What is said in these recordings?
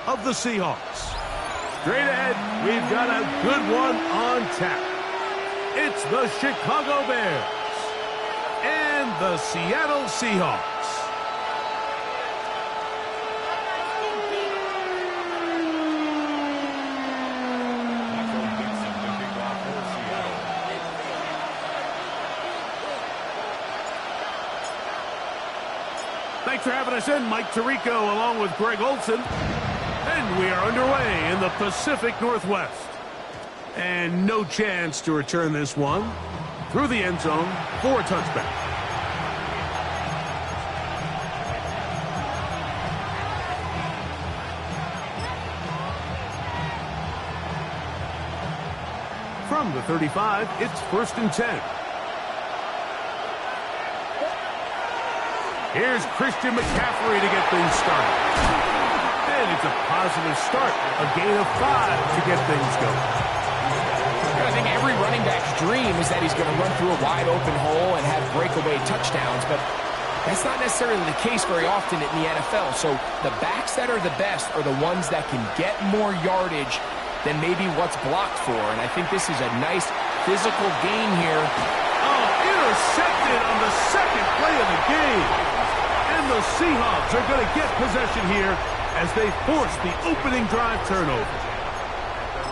of the Seahawks. Straight ahead, we've got a good one on tap. It's the Chicago Bears and the Seattle Seahawks. Thanks for having us in, Mike Tirico, along with Greg Olson. And we are underway in the Pacific Northwest. And no chance to return this one through the end zone for a touchback. From the 35, it's 1st and 10. Here's Christian McCaffrey to get things started. And it's a positive start. A gain of 5 to get things going. I think every running back's dream is that he's going to run through a wide open hole and have breakaway touchdowns, but that's not necessarily the case very often in the NFL. So the backs that are the best are the ones that can get more yardage than maybe what's blocked for. And I think this is a nice physical gain here. Oh, intercepted on the second play of the game. And the Seahawks are going to get possession here as they force the opening drive turnover.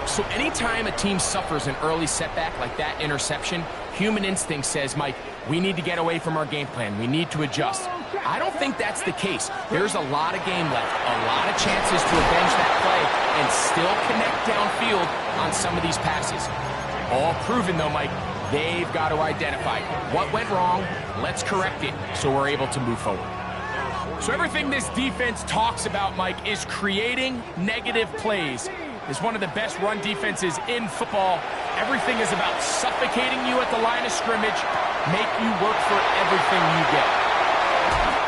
So anytime a team suffers an early setback like that interception, human instinct says, Mike, we need to get away from our game plan. We need to adjust. I don't think that's the case. There's a lot of game left, a lot of chances to avenge that play and still connect downfield on some of these passes. All proven, though, Mike, they've got to identify what went wrong, let's correct it so we're able to move forward. So everything this defense talks about, Mike, is creating negative plays. It's one of the best run defenses in football. Everything is about suffocating you at the line of scrimmage, make you work for everything you get.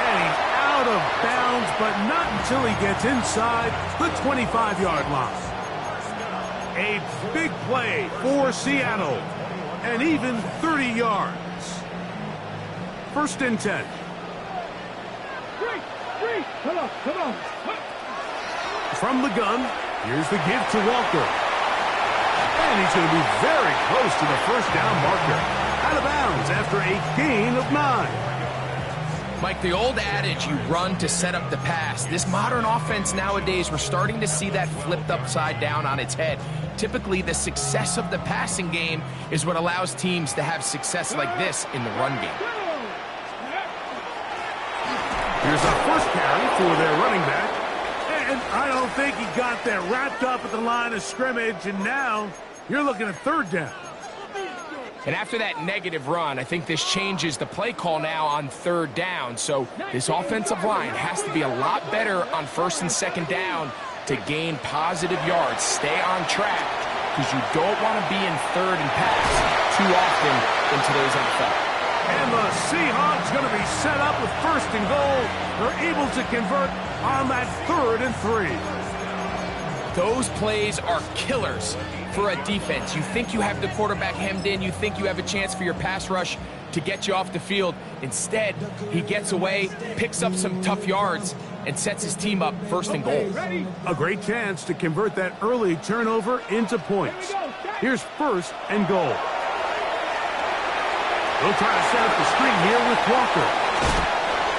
And he's out of bounds, but not until he gets inside the 25-yard line. A big play for Seattle, and even 30 yards. 1st and 10. Come on. From the gun, here's the give to Walker. And he's going to be very close to the 1st down marker. Out of bounds after a gain of 9. Mike, the old adage, you run to set up the pass. This modern offense nowadays, we're starting to see that flipped upside down on its head. Typically, the success of the passing game is what allows teams to have success like this in the run game. Here's our first carry for their running back. And I don't think he got there wrapped up at the line of scrimmage. And now you're looking at 3rd down. And after that negative run, I think this changes the play call now on 3rd down. So this offensive line has to be a lot better on 1st and 2nd down to gain positive yards. Stay on track because you don't want to be in 3rd and pass too often in today's NFL. And the Seahawks going to be set up with 1st and goal. They're able to convert on that 3rd and 3. Those plays are killers for a defense. You think you have the quarterback hemmed in. You think you have a chance for your pass rush to get you off the field. Instead, he gets away, picks up some tough yards, and sets his team up 1st and goal. A great chance to convert that early turnover into points. Here's 1st and goal. They'll try to set up the screen here with Walker.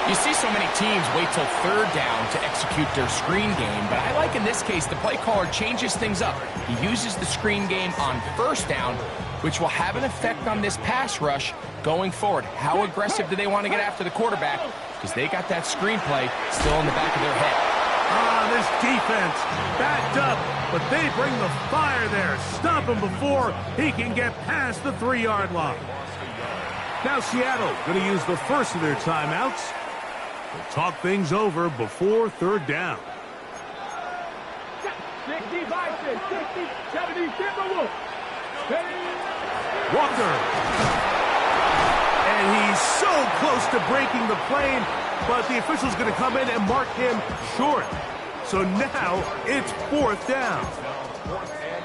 You see so many teams wait till 3rd down to execute their screen game, but I like in this case the play caller changes things up. He uses the screen game on 1st down, which will have an effect on this pass rush going forward. How aggressive do they want to get after the quarterback? Because they got that screen play still in the back of their head. This defense backed up, but they bring the fire there. Stop him before he can get past the 3-yard line. Now Seattle going to use the first of their timeouts. They'll talk things over before 3rd down. 65, 60, 70, Walker. And he's so close to breaking the plane, but the official's going to come in and mark him short. So now it's 4th down.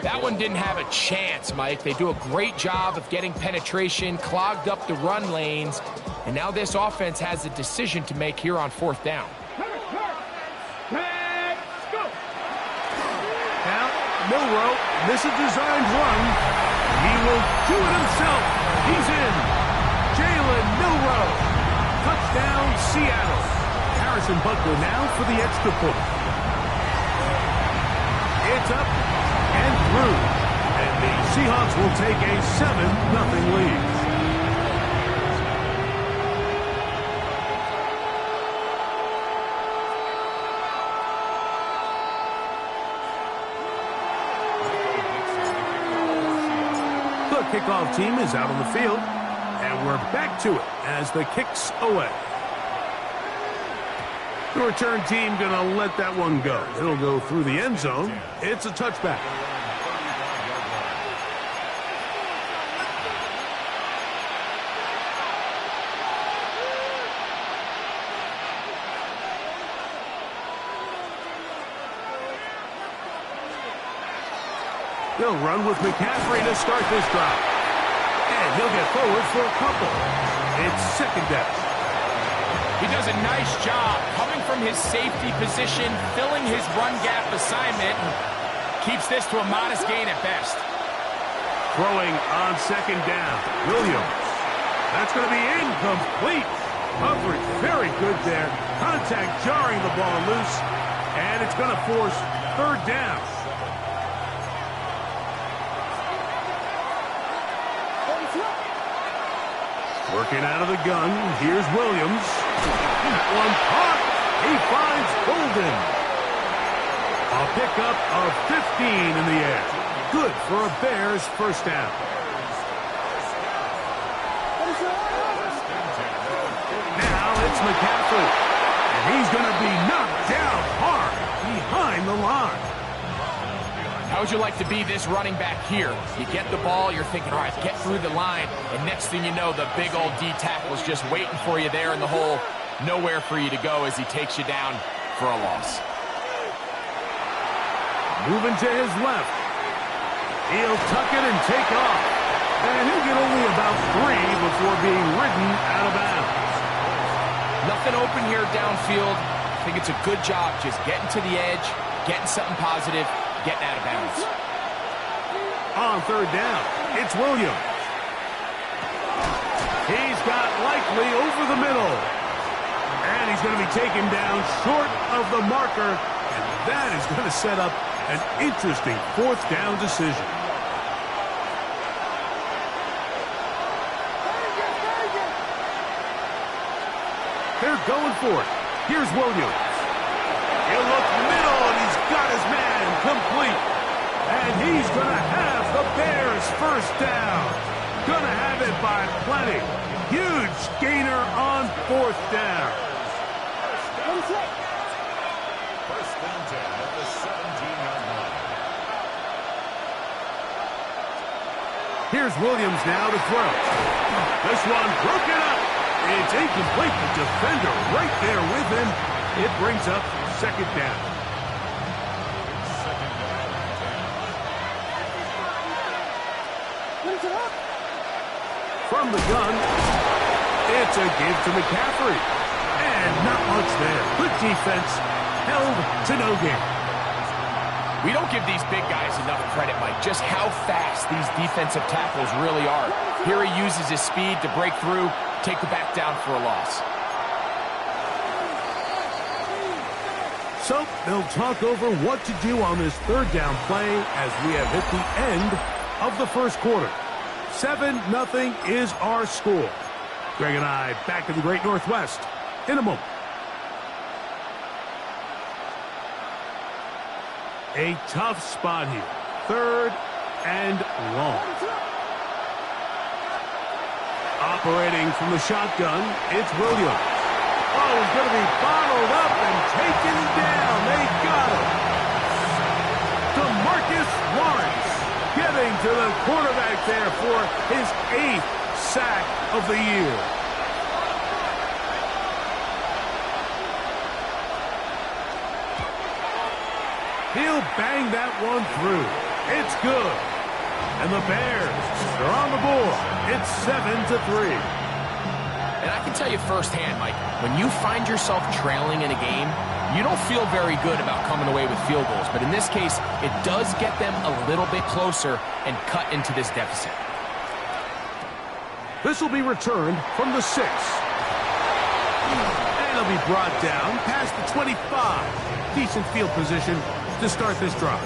That one didn't have a chance, Mike. They do a great job of getting penetration, clogged up the run lanes, and now this offense has a decision to make here on 4th down. Milroe, this is designed run. He will do it himself. He's in. Jalen Milroe. Touchdown, Seattle. Harrison Butker now for the extra point. It's up and through. And the Seahawks will take a 7-0 lead. The kickoff team is out on the field, and we're back to it as the kick's away. The return team going to let that one go. It'll go through the end zone. It's a touchback. He'll run with McCaffrey to start this drive. And he'll get forward for a couple. It's second down. He does a nice job coming from his safety position, filling his run gap assignment, and keeps this to a modest gain at best. Throwing on second down. Williams. That's going to be incomplete. Coverage very good there. Contact jarring the ball loose. And it's going to force third down. Working out of the gun, here's Williams. That one caught. He finds Golden. A pickup of 15 in the air. Good for a Bears first down. Now it's McCaffrey. And he's going to be knocked down hard behind the line. How would you like to be this running back here? You get the ball, you're thinking, all right, get through the line, and next thing you know, the big old D tackle's just waiting for you there in the hole. Nowhere for you to go as he takes you down for a loss. Moving to his left. He'll tuck it and take off. And he'll get only about 3 before being ridden out of bounds. Nothing open here downfield. I think it's a good job just getting to the edge, getting something positive, getting out of bounds. On third down, it's Williams. He's got Likely over the middle. And he's going to be taken down short of the marker. And that is going to set up an interesting fourth down decision. They're going for it. Here's Williams. He'll look middle, and he's got his man complete. And he's going to have the Bears first down. Going to have it by plenty. Huge gainer on fourth down. First and 10 at the 17-yard line. Here's Williams now to throw. This one broken up. It's incomplete. The defender right there with him. It brings up second down. From the gun, it's a give to McCaffrey. And not much there. Good defense. Held to no gain. We don't give these big guys enough credit, Mike, just how fast these defensive tackles really are. Here he uses his speed to break through, take the back down for a loss. So they'll talk over what to do on this third down play as we have hit the end of the first quarter. 7-0 is our score. Greg and I back in the Great Northwest in a moment. A tough spot here. Third and long. Operating from the shotgun, it's Williams. Oh, he's going to be bottled up and taken down. They got him. DeMarcus Lawrence getting to the quarterback there for his 8th sack of the year. He'll bang that one through. It's good. And the Bears are on the board. It's 7-3. And I can tell you firsthand, Mike, when you find yourself trailing in a game, you don't feel very good about coming away with field goals. But in this case, it does get them a little bit closer and cut into this deficit. This will be returned from the 6. And it'll be brought down past the 25. Decent field position to start this drive.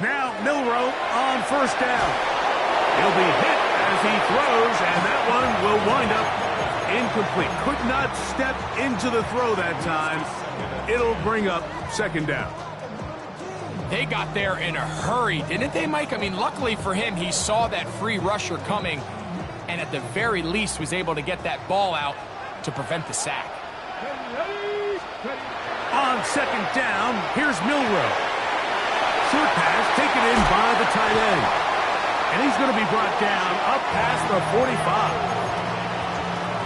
Now Milroe on first down. He'll be hit as he throws, and that one will wind up incomplete. Could not step into the throw that time. It'll bring up second down. They got there in a hurry, didn't they, Mike? I mean, luckily for him, he saw that free rusher coming, and at the very least was able to get that ball out to prevent the sack. On second down, here's Milroe. Short pass taken in by the tight end. And he's going to be brought down up past the 45.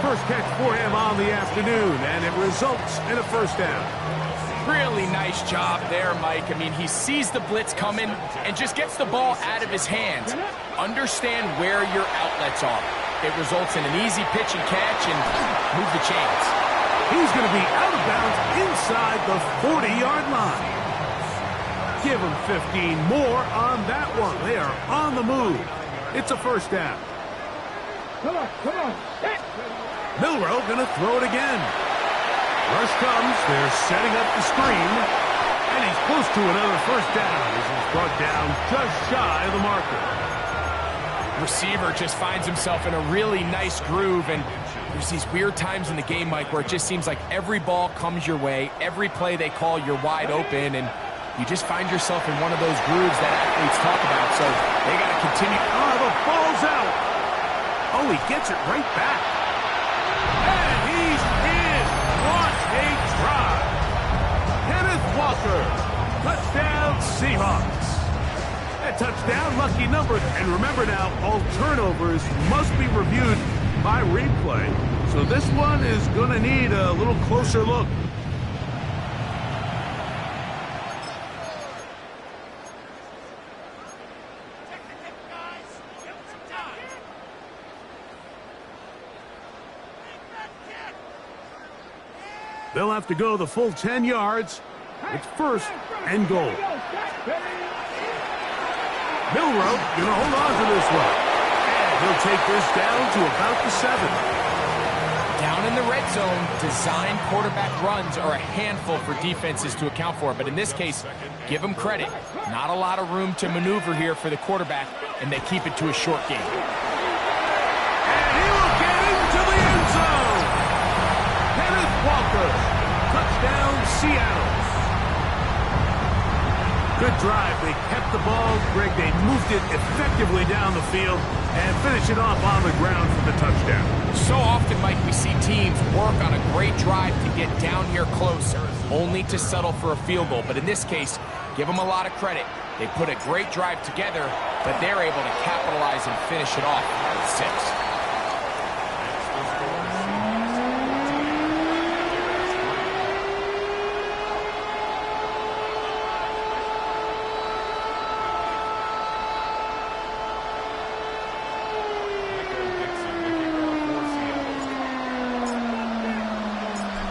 First catch for him on the afternoon, and it results in a first down. Really nice job there, Mike. I mean, he sees the blitz coming and just gets the ball out of his hands. Understand where your outlets are. It results in an easy pitch and catch and move the chains. He's going to be out of bounds inside the 40-yard line. Give him 15 more on that one. They are on the move. It's a first down. Come on, come on. Milroe going to throw it again. Rush comes. They're setting up the screen. And he's close to another first down. This is brought down just shy of the marker. Receiver just finds himself in a really nice groove, and there's these weird times in the game, Mike, where it just seems like every ball comes your way, every play they call, you're wide open, and you just find yourself in one of those grooves that athletes talk about, so they got to continue. Oh, the ball's out. Oh, he gets it right back. And he's in. What a drive. Kenneth Walker. Touchdown, Seahawks. That touchdown, lucky number. And remember now, all turnovers must be reviewed by replay. So this one is going to need a little closer look. They'll have to go the full 10 yards. It's first and goal. Milroe going to hold on to this one. And he'll take this down to about the 7. Down in the red zone, design quarterback runs are a handful for defenses to account for. But in this case, give them credit. Not a lot of room to maneuver here for the quarterback, and they keep it to a short game. And he will get into the end zone. Kenneth Walker. Touchdown, Seattle. Good drive. They kept the ball. Greg, they moved it effectively down the field and finish it off on the ground for the touchdown. So often, Mike, we see teams work on a great drive to get down here close, only to settle for a field goal. But in this case, give them a lot of credit. They put a great drive together, but they're able to capitalize and finish it off with 6.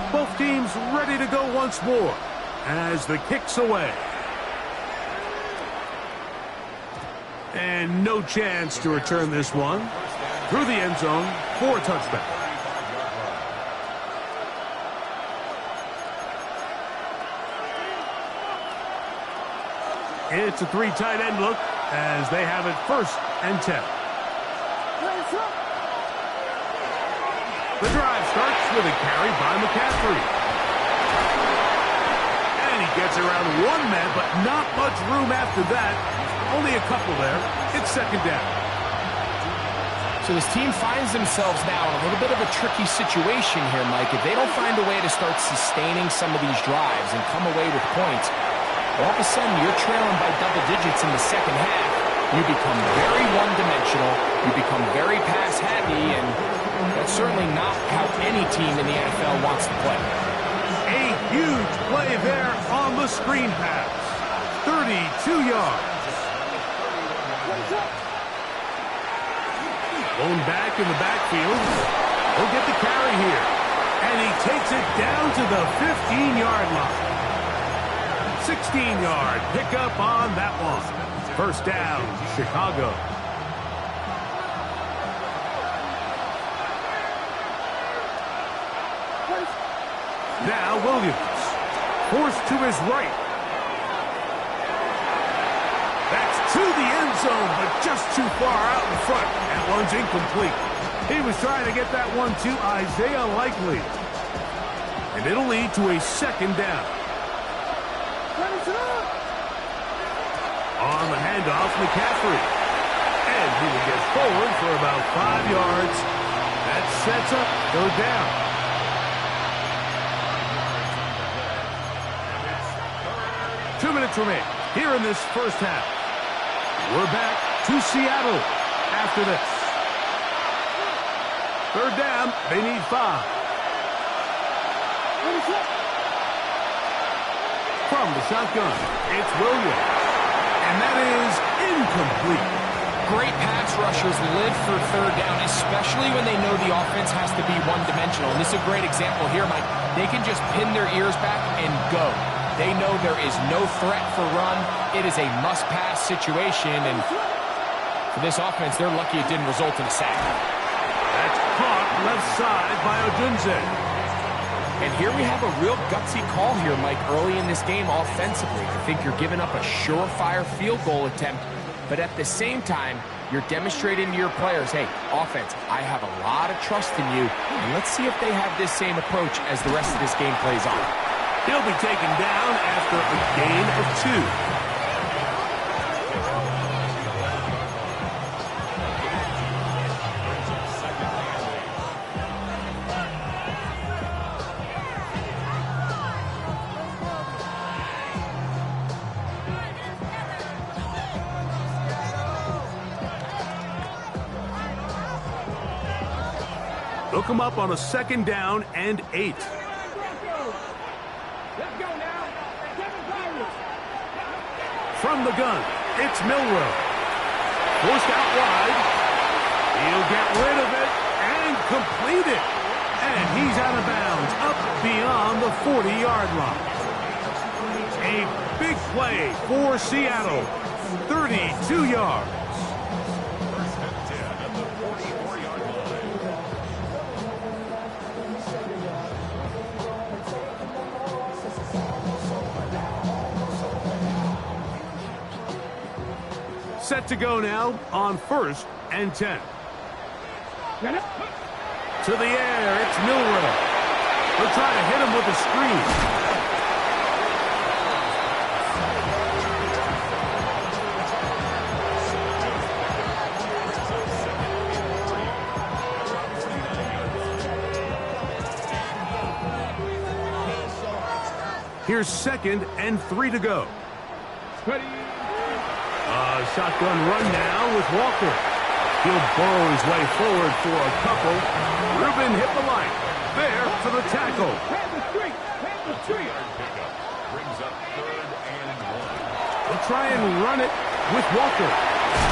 Both teams ready to go once more as the kick's away. And no chance to return this one through the end zone for a touchback. It's a 3 tight end look as they have it first and 10. The drive starts with a carry by McCaffrey. And he gets around one man, but not much room after that. Only a couple there. It's second down. So this team finds themselves now in a little bit of a tricky situation here, Mike. If they don't find a way to start sustaining some of these drives and come away with points, all of a sudden you're trailing by double digits in the second half. You become very one-dimensional. You become very pass-heavy, and that's certainly not how any team in the NFL wants to play. A huge play there on the screen pass. 32 yards. Blown back in the backfield. He'll get the carry here. And he takes it down to the 15-yard line. 16-yard pickup on that one. First down, Chicago. Now Williams. Forced to his right. That's to the end zone, but just too far out in front. That one's incomplete. He was trying to get that one to Isaiah Likely. And it'll lead to a second down. On the handoff, McCaffrey. And he will get forward for about 5 yards. That sets up third down. Two minutes remain here in this first half. We're back to Seattle after this. Third down, they need 5. From the shotgun, it's Williams. And that is incomplete. Great pass rushers live for third down, especially when they know the offense has to be one-dimensional. And this is a great example here, Mike. They can just pin their ears back and go. They know there is no threat for run. It is a must-pass situation, and for this offense, they're lucky it didn't result in a sack. That's caught left side by Odunze. And here we have a real gutsy call here, Mike, early in this game offensively. I think you're giving up a surefire field goal attempt, but at the same time, you're demonstrating to your players, hey, offense, I have a lot of trust in you, and let's see if they have this same approach as the rest of this game plays on. He'll be taken down after a gain of 2. They'll come up on a second down and 8. From the gun, it's Milroe. Forced out wide. He'll get rid of it and complete it. And he's out of bounds up beyond the 40-yard line. A big play for Seattle. 32 yards. Set to go now on 1st and 10. To the air, it's Milroe. They'll try to hit him with a screen. Here's 2nd and 3 to go. Shotgun run now with Walker. He'll burrow his way forward for a couple. Rubin hit the line. There for the tackle. Brings up 3rd and 1. They'll try and run it with Walker.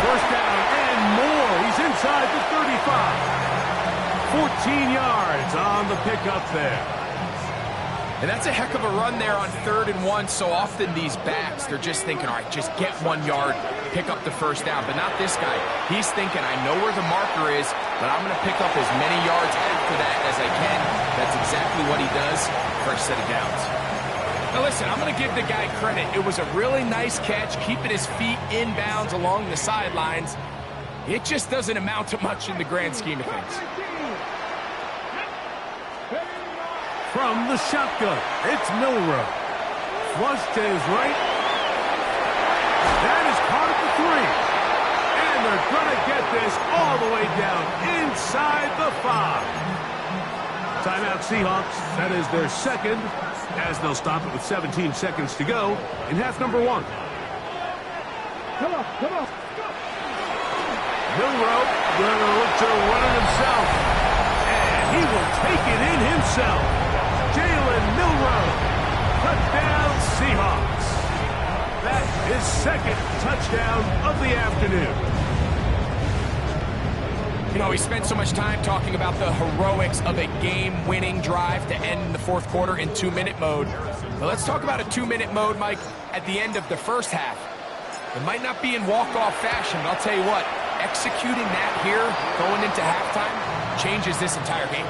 First down and more. He's inside the 35. 14 yards on the pickup there. And that's a heck of a run there on 3rd and 1. So often these backs, they're just thinking, all right, just get 1 yard, pick up the first down. But not this guy. He's thinking, I know where the marker is, but I'm going to pick up as many yards after that as I can. That's exactly what he does. First set of downs. Now listen, I'm going to give the guy credit. It was a really nice catch, keeping his feet inbounds along the sidelines. It just doesn't amount to much in the grand scheme of things. From the shotgun, it's Milroe. Flush to his right. That is caught at the 3. And they're going to get this all the way down inside the 5. Timeout Seahawks. That is their second, as they'll stop it with 17 seconds to go in half number 1. Come on, come on. Milroe going to look to run it himself. And he will take it in himself. Jalen Milroe. Touchdown Seahawks. That is second touchdown of the afternoon. You know, we spent so much time talking about the heroics of a game-winning drive to end the fourth quarter in 2-minute mode. But let's talk about a 2-minute mode, Mike, at the end of the first half. It might not be in walk-off fashion, but I'll tell you what, executing that here, going into halftime, changes this entire game.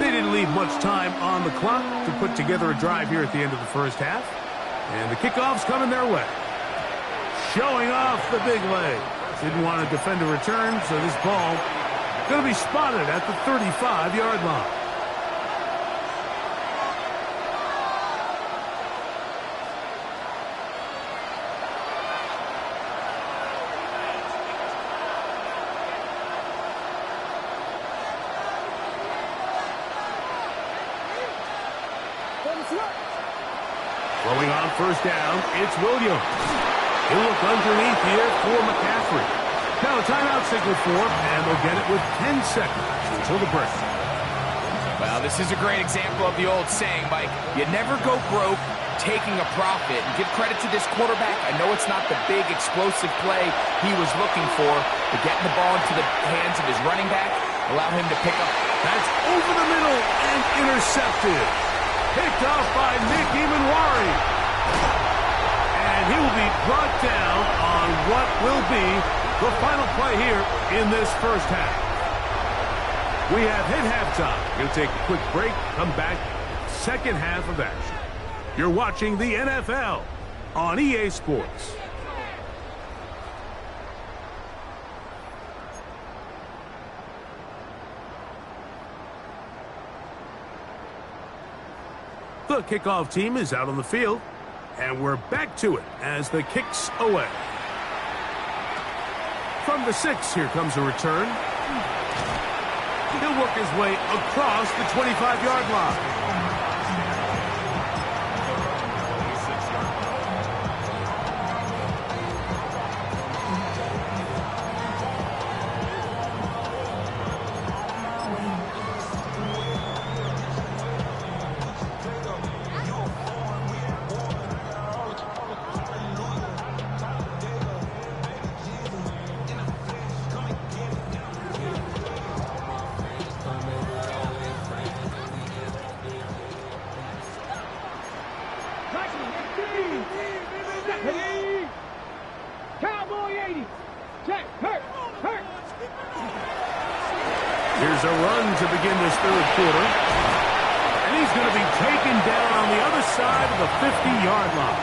They didn't leave much time on the clock to put together a drive here at the end of the first half. And the kickoff's coming their way. Showing off the big leg. Didn't want to defend a return, so this ball going to be spotted at the 35-yard line. Rolling on first down, it's Williams. He'll look underneath here for McCaffrey. Now a timeout signal for him, and they'll get it with 10 seconds until the break. Well, this is a great example of the old saying, Mike. You never go broke taking a profit. And give credit to this quarterback. I know it's not the big, explosive play he was looking for, but getting the ball into the hands of his running back, allow him to pick up. That's over the middle and intercepted. Picked off by Nick Emanwari. And he will be brought down on what will be the final play here in this first half. We have hit halftime. We'll take a quick break, come back, second half of action. You're watching the NFL on EA Sports. The kickoff team is out on the field, and we're back to it as the kick's away. From the 6, here comes a return. He'll work his way across the 25-yard line. Here's a run to begin this third quarter. And he's going to be taken down on the other side of the 50-yard line.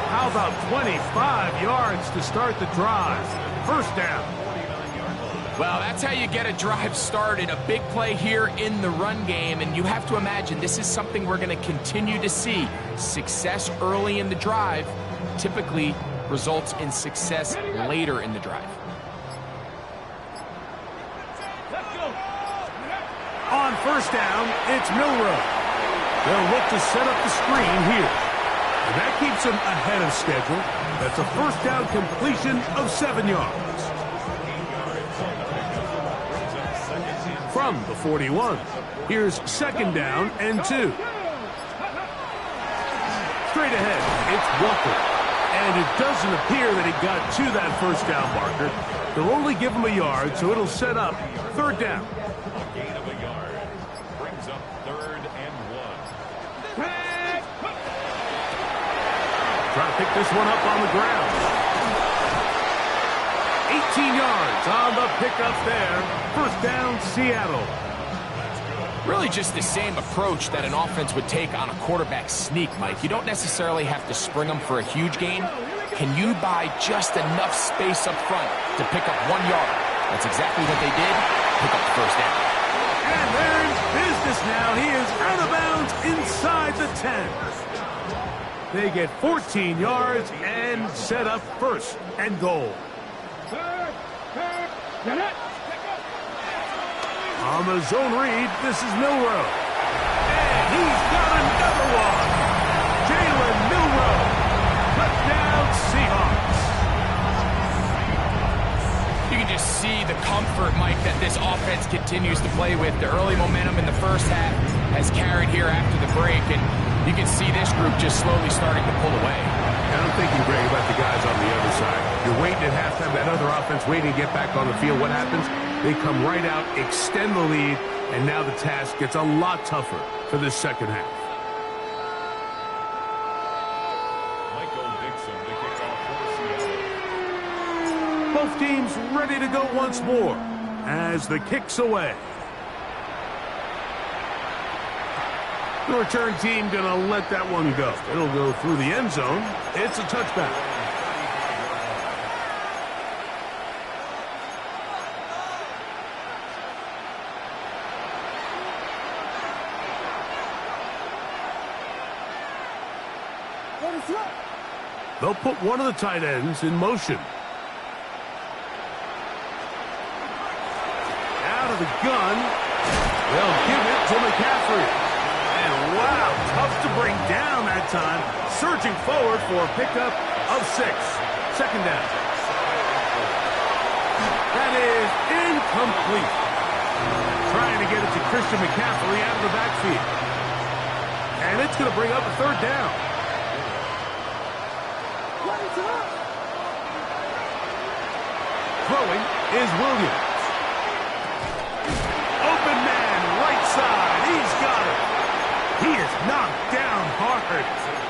How about 25 yards to start the drive? First down. Well, that's how you get a drive started. A big play here in the run game. And you have to imagine this is something we're going to continue to see. Success early in the drive typically results in success later in the drive. On first down, it's Milroe. They'll look to set up the screen here. And that keeps him ahead of schedule. That's a first down completion of 7 yards. From the 41, here's second down and 2. Straight ahead, it's Walker. And it doesn't appear that he got to that first down marker. They'll only give him a yard, so it'll set up third down. Trying to pick this one up on the ground. 18 yards on the pickup there. First down, Seattle. Really just the same approach that an offense would take on a quarterback sneak, Mike. You don't necessarily have to spring them for a huge gain. Can you buy just enough space up front to pick up 1 yard? That's exactly what they did. Pick up the first down. And they're in business now. He is out of bounds inside the 10. They get 14 yards and set up first and goal. On the zone read, this is Milroe. And he's got another one. Jalen Milroe. Touchdown Seahawks. You can just see the comfort, Mike, that this offense continues to play with. The early momentum in the first half has carried here after the break, and you can see this group just slowly starting to pull away. I'm thinking, Greg, about the guys on the other side. You're waiting at halftime, that other offense waiting to get back on the field. What happens? They come right out, extend the lead, and now the task gets a lot tougher for this second half. Both teams ready to go once more as the kick's away. The return team going to let that one go. It'll go through the end zone. It's a touchback. They'll put one of the tight ends in motion. Out of the gun. They'll give it to McCaffrey. And wow, tough to bring down that time. Surging forward for a pickup of 6. Second down. That is incomplete. Trying to get it to Christian McCaffrey out of the backfield. And it's going to bring up a third down. Throwing is Williams. Open man, right side. He's got it. He is knocked down hard.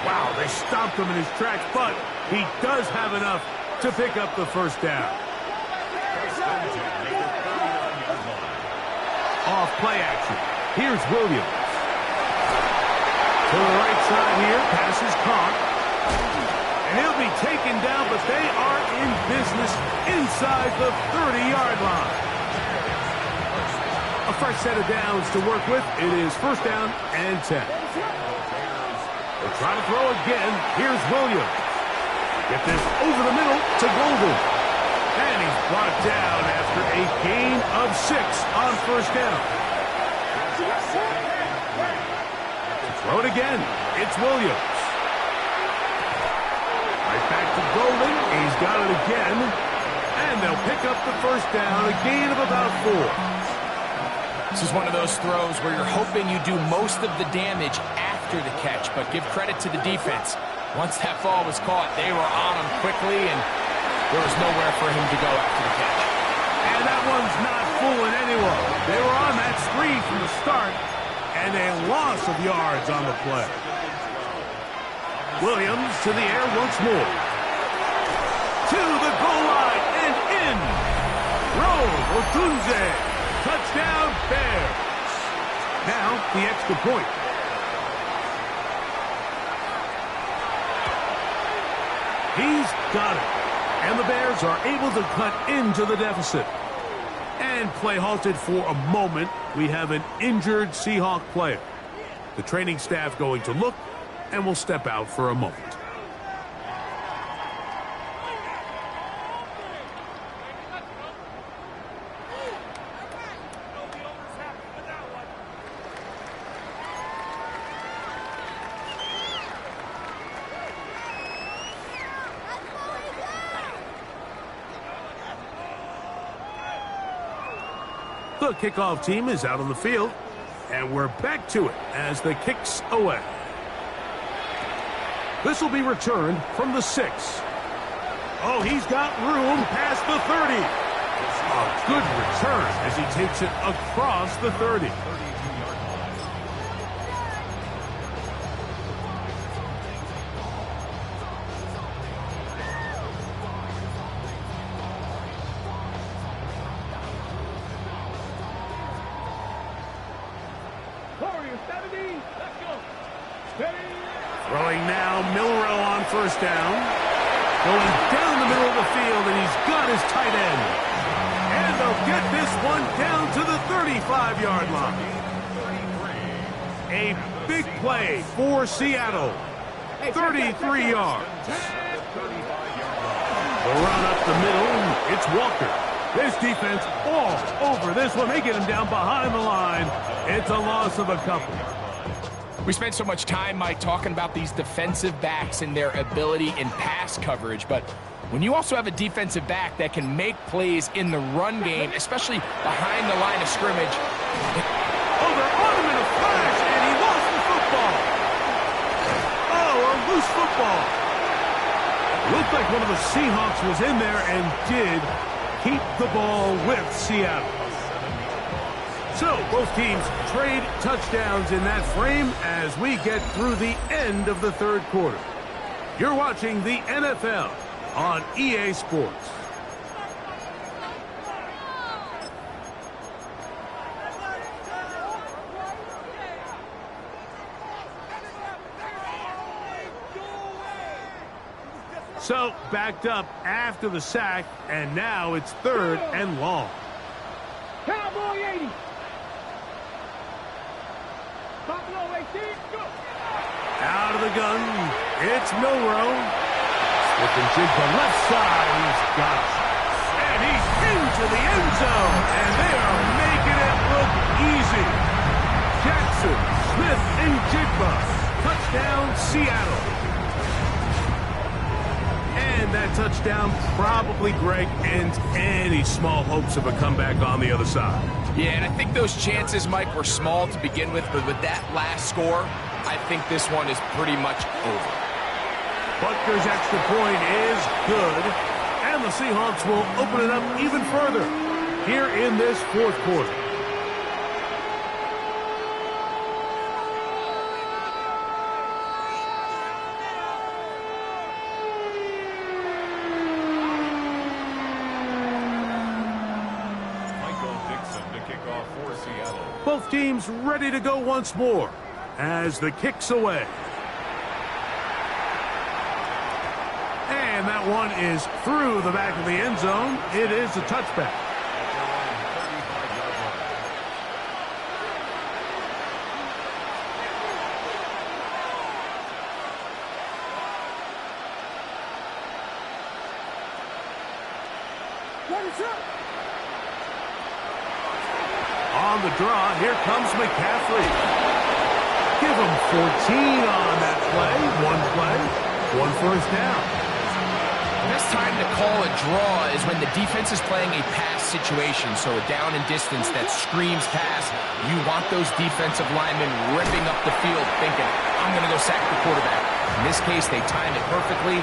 Wow, they stomped him in his tracks, but he does have enough to pick up the first down. Off play action. Here's Williams. To the right side here. Pass is caught. And he'll be taken down, but they are in business inside the 30-yard line. A fresh set of downs to work with. It is first down and 10. They'll try to throw again. Here's Williams. Get this over the middle to Golden. And he's brought down after a gain of 6 on first down. Throw it again. It's Williams. Right back to Golden. He's got it again. And they'll pick up the first down. A gain of about 4. This is one of those throws where you're hoping you do most of the damage after the catch, but give credit to the defense. Once that ball was caught, they were on him quickly, and there was nowhere for him to go after the catch. And that one's not fooling anyone. They were on that screen from the start, and a loss of yards on the play. Williams to the air once more. To the goal line and in. Rose Otunze. Touchdown, Bears. Now, the extra point. He's got it. And the Bears are able to cut into the deficit. And play halted for a moment. We have an injured Seahawk player. The training staff going to look, and will step out for a moment. The kickoff team is out on the field, and we're back to it as the kick's away. This will be returned from the 6. Oh, he's got room past the 30. A good return as he takes it across the 30. Throwing now, Milroe on first down. Going down the middle of the field, and he's got his tight end. And they'll get this one down to the 35-yard line. A big play for Seattle. 33 yards. The run up the middle, it's Walker. This defense all over this one. They get him down behind the line. It's a loss of a couple. We spent so much time, Mike, talking about these defensive backs and their ability in pass coverage, but when you also have a defensive back that can make plays in the run game, especially behind the line of scrimmage. Oh, they're on him in a flash, and he lost the football. Oh, a loose football. Looked like one of the Seahawks was in there and did keep the ball with Seattle. So, both teams trade touchdowns in that frame as we get through the end of the third quarter. You're watching the NFL on EA Sports. So, backed up after the sack, and now it's 3rd and long. Cowboy 80. Buffalo 18, go. Out of the gun, it's Milrow. Slip and jig the left side, he's got it. And he's into the end zone, and they are making it look easy. Jackson, Smith, and Jigba. Touchdown, Seattle. And that touchdown probably, Greg, ends any small hopes of a comeback on the other side. Yeah, and I think those chances, Mike, were small to begin with, but with that last score, I think this one is pretty much over. Butker's extra point is good, and the Seahawks will open it up even further here in this fourth quarter. Both teams ready to go once more as the kick's away. And that one is through the back of the end zone. It is a touchback. On the draw, here comes McCaffrey. Give him 14 on that play. One first down. Best time to call a draw is when the defense is playing a pass situation, so a down and distance that screams pass. You want those defensive linemen ripping up the field thinking, I'm going to go sack the quarterback. In this case, they time it perfectly,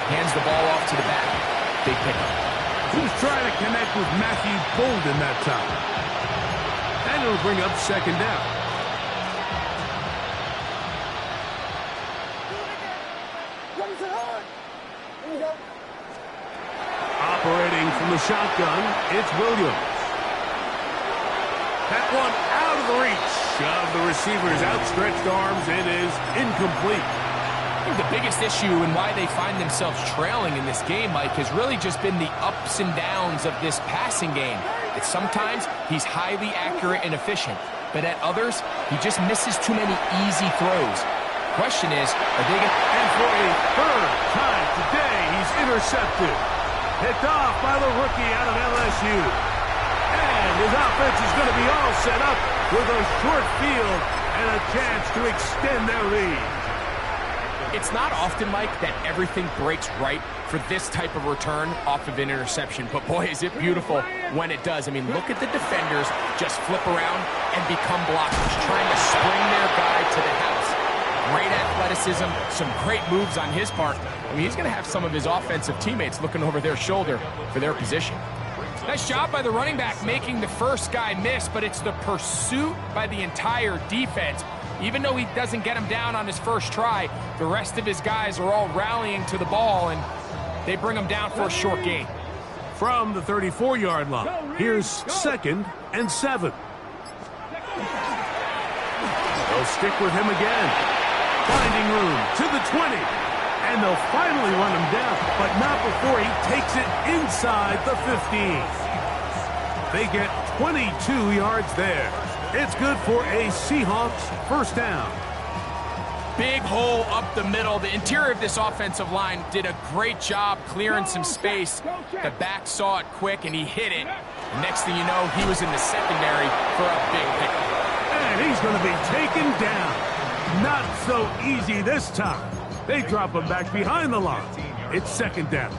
hands the ball off to the back. Big pickup. He's trying to connect with Matthew Bolden that time. And it'll bring up 2nd down. Operating from the shotgun, it's Williams. That one out of the reach of the receiver's outstretched arms. It is incomplete. I think the biggest issue and why they find themselves trailing in this game, Mike, has really just been the ups and downs of this passing game. That sometimes he's highly accurate and efficient, but at others, he just misses too many easy throws. Question is, are they going to... And for a 3rd time today, he's intercepted. Picked off by the rookie out of LSU. And his offense is going to be all set up with a short field and a chance to extend their lead. It's not often, Mike, that everything breaks right for this type of return off of an interception. But, boy, is it beautiful when it does. I mean, look at the defenders just flip around and become blockers, trying to spring their guy to the house. Great athleticism, some great moves on his part. I mean, he's going to have some of his offensive teammates looking over their shoulder for their position. Nice job by the running back making the first guy miss, but it's the pursuit by the entire defense. Even though he doesn't get him down on his first try, the rest of his guys are all rallying to the ball, and they bring him down for a short gain. From the 34-yard line, here's 2nd and 7. They'll stick with him again. Finding room to the 20. And they'll finally run him down, but not before he takes it inside the 15. They get 22 yards there. It's good for a Seahawks first down. Big hole up the middle. The interior of this offensive line did a great job clearing some space. The back saw it quick, and he hit it. Next thing you know, he was in the secondary for a big pickup. And he's going to be taken down. Not so easy this time. They drop him back behind the line. It's second down.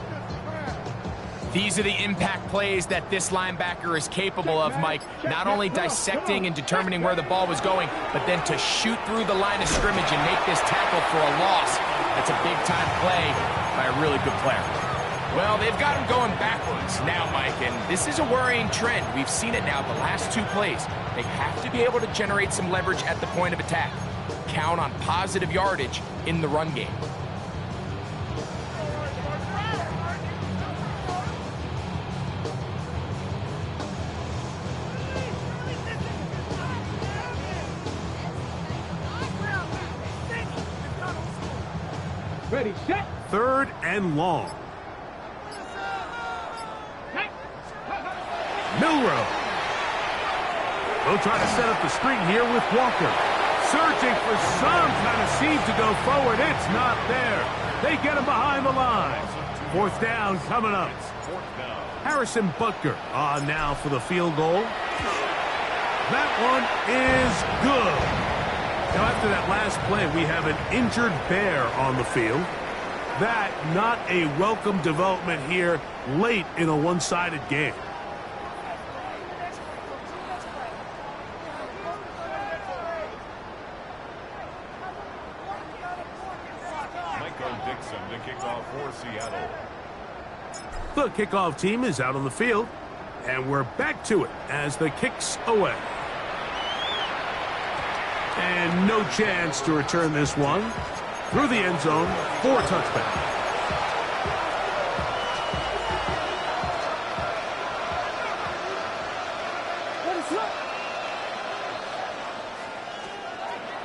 These are the impact plays that this linebacker is capable of, Mike. Not only dissecting and determining where the ball was going, but then to shoot through the line of scrimmage and make this tackle for a loss. That's a big-time play by a really good player. Well, they've got him going backwards now, Mike, and this is a worrying trend. We've seen it now the last two plays. They have to be able to generate some leverage at the point of attack. Count on positive yardage in the run game. Ready, set. Third and long. Milrow. They'll try to set up the screen here with Walker. Searching for some kind of seam to go forward. It's not there. They get him behind the line. Fourth down coming up. Harrison Butker on now for the field goal. That one is good. Now, after that last play, we have an injured Bear on the field. That, not a welcome development here late in a one-sided game. To kick off for Seattle. The kickoff team is out on the field, and we're back to it as the kick's away. And no chance to return this one through the end zone for a touchback.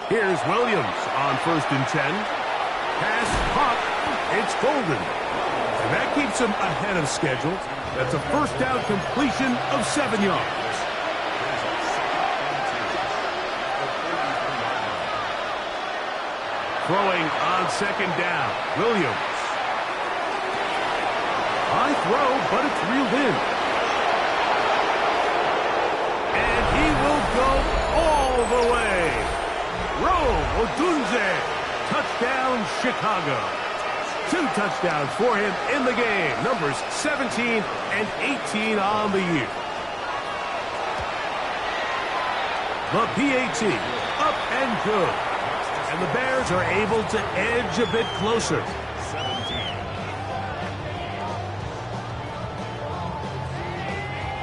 Here's Williams on 1st and 10. Pass caught. It's Golden. And that keeps him ahead of schedule. That's a first down completion of 7 yards. Throwing on 2nd down. Williams. High throw, but it's reeled in. And he will go all the way. Rome Odunze. Touchdown, Chicago. 2 touchdowns for him in the game. Numbers 17 and 18 on the year. The PAT up and good. And the Bears are able to edge a bit closer. 17.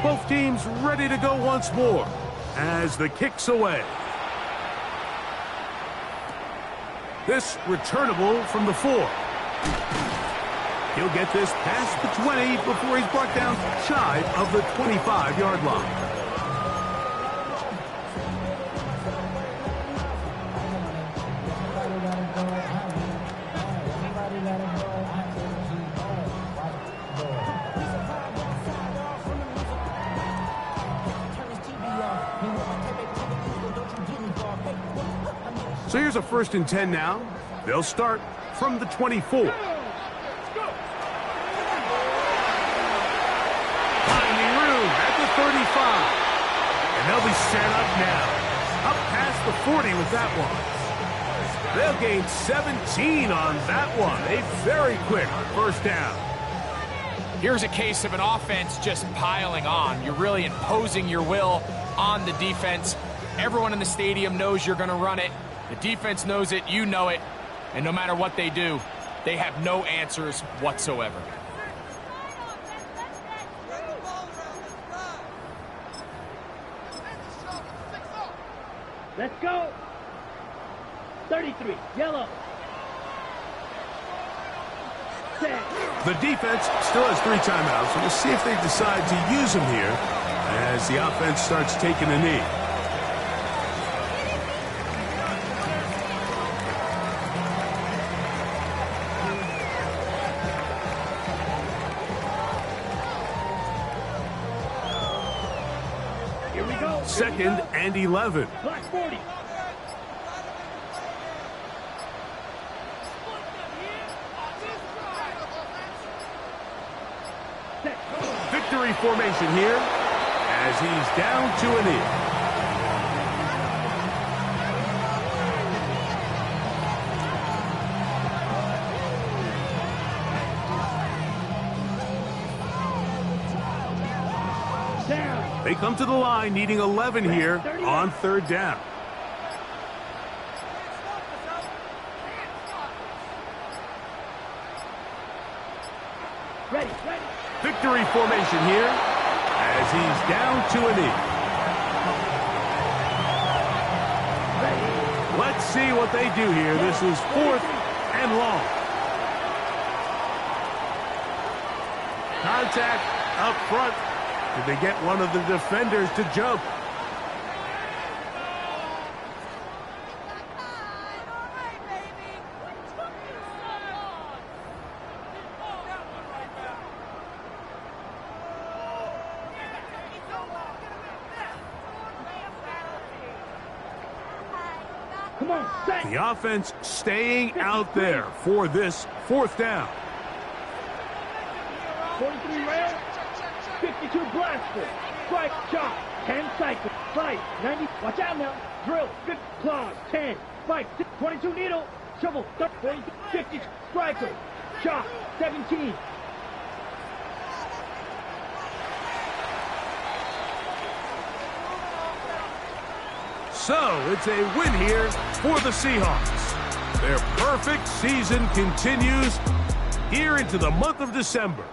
Both teams ready to go once more as the kick's away. This returnable from the 4. He'll get this past the 20 before he's brought down shy of the 25-yard line. So here's a 1st and 10 now. They'll start from the 24. Finding room at the 35. And they'll be set up now. Up past the 40 with that one. They'll gain 17 on that one. A very quick first down. Here's a case of an offense just piling on. You're really imposing your will on the defense. Everyone in the stadium knows you're going to run it. The defense knows it, you know it, and no matter what they do, they have no answers whatsoever. Let's go. 33, yellow. Set. The defense still has 3 timeouts, so we'll see if they decide to use them here as the offense starts taking a knee. 2nd and 11. Black 40. Set. Victory formation here as he's down to a knee. Down. They come to the line needing 11 here on 3rd down. Ready, ready. Victory formation here as he's down to a knee. Ready. Let's see what they do here. This is 4th and long. Contact up front. Did they get one of the defenders to jump? Come on, set. The offense staying out there for this 4th down. 43 rail. 52 blaster. Strike, chop. 10 cycle. Fight. 90. Watch out now. Drill. 50 claws. 10. Fight. 22 needle. Shovel. 40. 50. Striker. Chop. 17. So it's a win here for the Seahawks. Their perfect season continues here into the month of December.